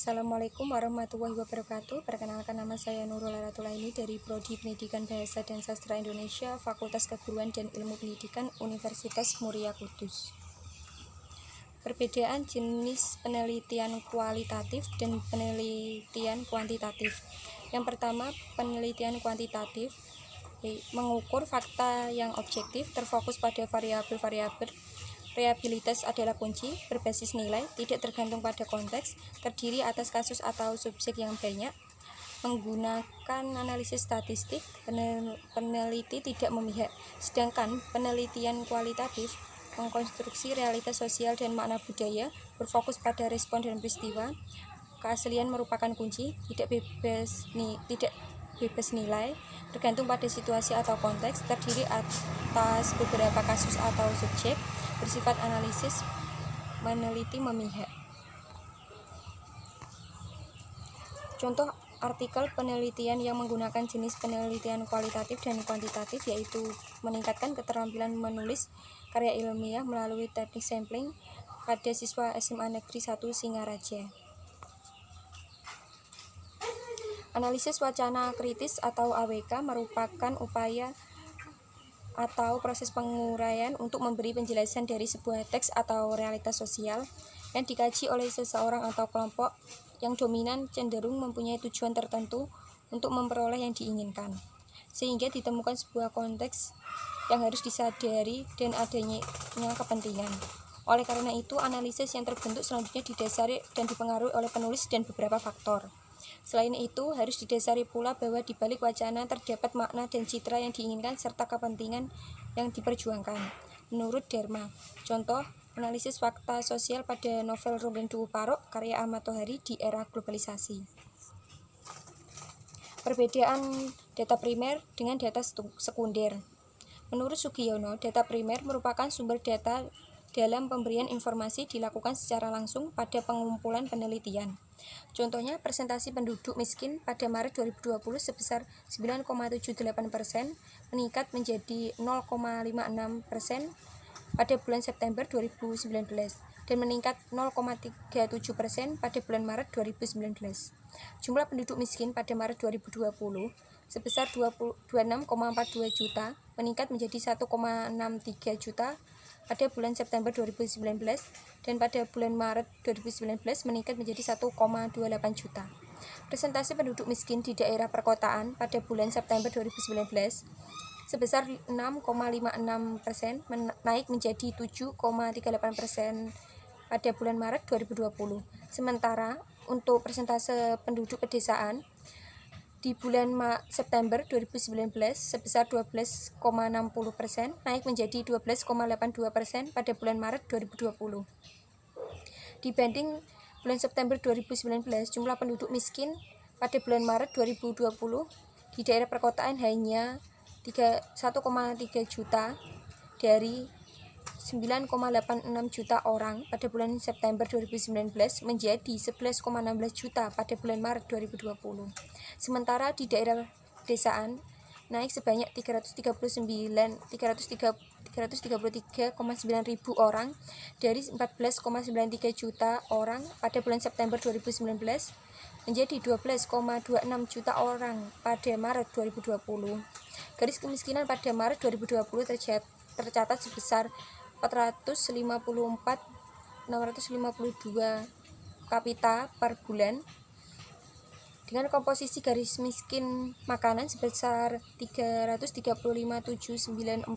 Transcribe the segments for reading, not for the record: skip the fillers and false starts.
Assalamualaikum warahmatullahi wabarakatuh. Perkenalkan, nama saya Nurul Laratulaini dari Prodi Pendidikan Bahasa dan Sastra Indonesia, Fakultas Keguruan dan Ilmu Pendidikan Universitas Muria Kudus. Perbedaan jenis penelitian kualitatif dan penelitian kuantitatif. Yang pertama, penelitian kuantitatif mengukur fakta yang objektif, terfokus pada variabel-variabel. Reliabilitas adalah kunci, berbasis nilai, tidak tergantung pada konteks, terdiri atas kasus atau subjek yang banyak, menggunakan analisis statistik, peneliti tidak memihak. Sedangkan penelitian kualitatif mengkonstruksi realitas sosial dan makna budaya, berfokus pada respon dan peristiwa. Keaslian merupakan kunci, tidak bebas nilai, tergantung pada situasi atau konteks, terdiri atas beberapa kasus atau subjek, bersifat analisis, meneliti memihak. Contoh artikel penelitian yang menggunakan jenis penelitian kualitatif dan kuantitatif yaitu meningkatkan keterampilan menulis karya ilmiah melalui teknik sampling pada siswa SMA Negeri 1 Singaraja. Analisis wacana kritis atau AWK merupakan upaya atau proses penguraian untuk memberi penjelasan dari sebuah teks atau realitas sosial yang dikaji oleh seseorang atau kelompok yang dominan cenderung mempunyai tujuan tertentu untuk memperoleh yang diinginkan, sehingga ditemukan sebuah konteks yang harus disadari dan adanya kepentingan. Oleh karena itu, analisis yang terbentuk selanjutnya didasari dan dipengaruhi oleh penulis dan beberapa faktor. Selain itu, harus didasari pula bahwa di balik wacana terdapat makna dan citra yang diinginkan serta kepentingan yang diperjuangkan. Menurut Dharma, contoh analisis fakta sosial pada novel Ronggeng Duwu Parok karya Ahmad Tohari di era globalisasi. Perbedaan data primer dengan data sekunder. Menurut Sugiono, data primer merupakan sumber data dalam pemberian informasi dilakukan secara langsung pada pengumpulan penelitian. Contohnya, presentasi penduduk miskin pada Maret 2020 sebesar 9,78%, meningkat menjadi 0,56% pada bulan September 2019 dan meningkat 0,37% pada bulan Maret 2019. Jumlah penduduk miskin pada Maret 2020 sebesar 26,42 juta, meningkat menjadi 1,63 juta pada bulan September 2019 dan pada bulan Maret 2019 meningkat menjadi 1,28 juta. Presentasi penduduk miskin di daerah perkotaan pada bulan September 2019 sebesar 6,56%, naik menjadi 7,38% pada bulan Maret 2020. Sementara untuk persentase penduduk pedesaan di bulan September 2019 sebesar 12,60%, naik menjadi 12,82% pada bulan Maret 2020. Dibanding bulan September 2019, jumlah penduduk miskin pada bulan Maret 2020 di daerah perkotaan hanya 1,3 juta dari 9,86 juta orang pada bulan September 2019 menjadi 11,16 juta pada bulan Maret 2020. Sementara di daerah pedesaan naik sebanyak 333,9 ribu orang dari 14,93 juta orang pada bulan September 2019 menjadi 12,26 juta orang pada Maret 2020. Garis kemiskinan pada Maret 2020 tercatat sebesar 454.652 kapita per bulan dengan komposisi garis miskin makanan sebesar 335.794%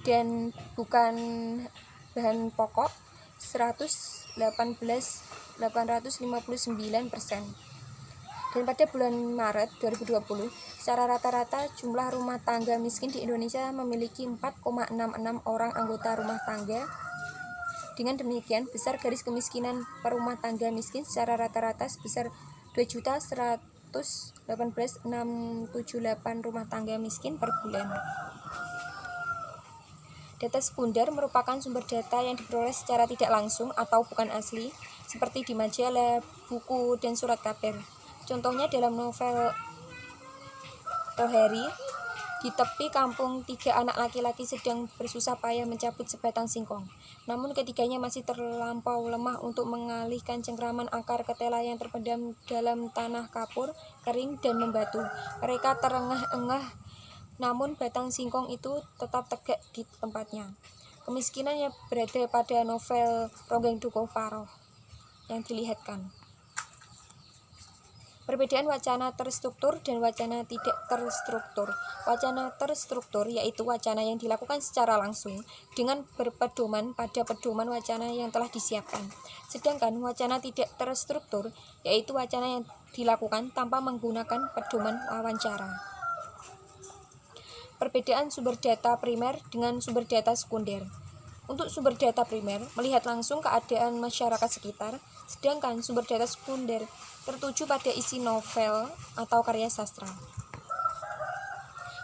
dan bukan bahan pokok 118.859%. Dan pada bulan Maret 2020, secara rata-rata jumlah rumah tangga miskin di Indonesia memiliki 4,66 orang anggota rumah tangga. Dengan demikian, besar garis kemiskinan per rumah tangga miskin secara rata-rata sebesar 2.118.678 rumah tangga miskin per bulan. Data sekunder merupakan sumber data yang diperoleh secara tidak langsung atau bukan asli, seperti di majalah, buku, dan surat kabar. Contohnya dalam novel Tohari, Di tepi kampung, 3 anak laki-laki sedang bersusah payah mencabut sebatang singkong. Namun ketiganya masih terlampau lemah untuk mengalihkan cengkraman akar ketela yang terpendam dalam tanah kapur, kering, dan membatu. Mereka terengah-engah, namun batang singkong itu tetap tegak di tempatnya. Kemiskinan yang berada pada novel Ronggeng Dukuh Paroh yang dilihatkan. Perbedaan wacana terstruktur dan wacana tidak terstruktur. Wacana terstruktur yaitu wacana yang dilakukan secara langsung dengan berpedoman pada pedoman wacana yang telah disiapkan. Sedangkan wacana tidak terstruktur yaitu wacana yang dilakukan tanpa menggunakan pedoman wawancara. Perbedaan sumber data primer dengan sumber data sekunder. Untuk sumber data primer, melihat langsung keadaan masyarakat sekitar, sedangkan sumber data sekunder tertuju pada isi novel atau karya sastra.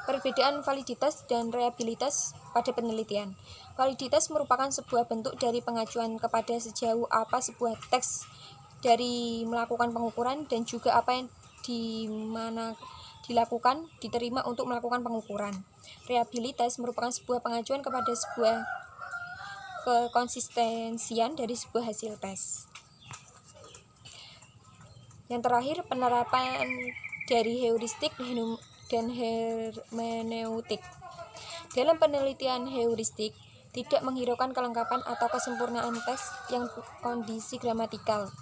Perbedaan validitas dan reliabilitas pada penelitian. Validitas merupakan sebuah bentuk dari pengajuan kepada sejauh apa sebuah teks dari melakukan pengukuran dan juga apa yang dilakukan diterima untuk melakukan pengukuran. Reliabilitas merupakan sebuah pengajuan kepada sebuah kekonsistensian dari sebuah hasil tes. Yang terakhir, penerapan dari heuristik dan hermeneutik. Dalam penelitian heuristik, tidak menghiraukan kelengkapan atau kesempurnaan tes yang kondisi gramatikal,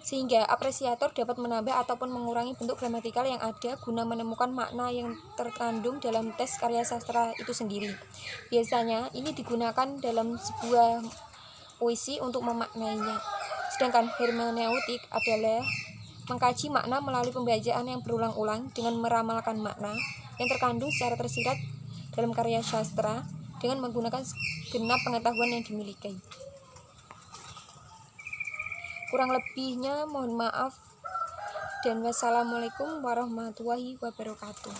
sehingga apresiator dapat menambah ataupun mengurangi bentuk gramatikal yang ada guna menemukan makna yang terkandung dalam tes karya sastra itu sendiri. Biasanya, ini digunakan dalam sebuah puisi untuk memaknainya. Sedangkan hermeneutik adalah mengkaji makna melalui pembacaan yang berulang-ulang dengan meramalkan makna yang terkandung secara tersirat dalam karya sastra dengan menggunakan segenap pengetahuan yang dimiliki. Kurang lebihnya mohon maaf dan wassalamualaikum warahmatullahi wabarakatuh.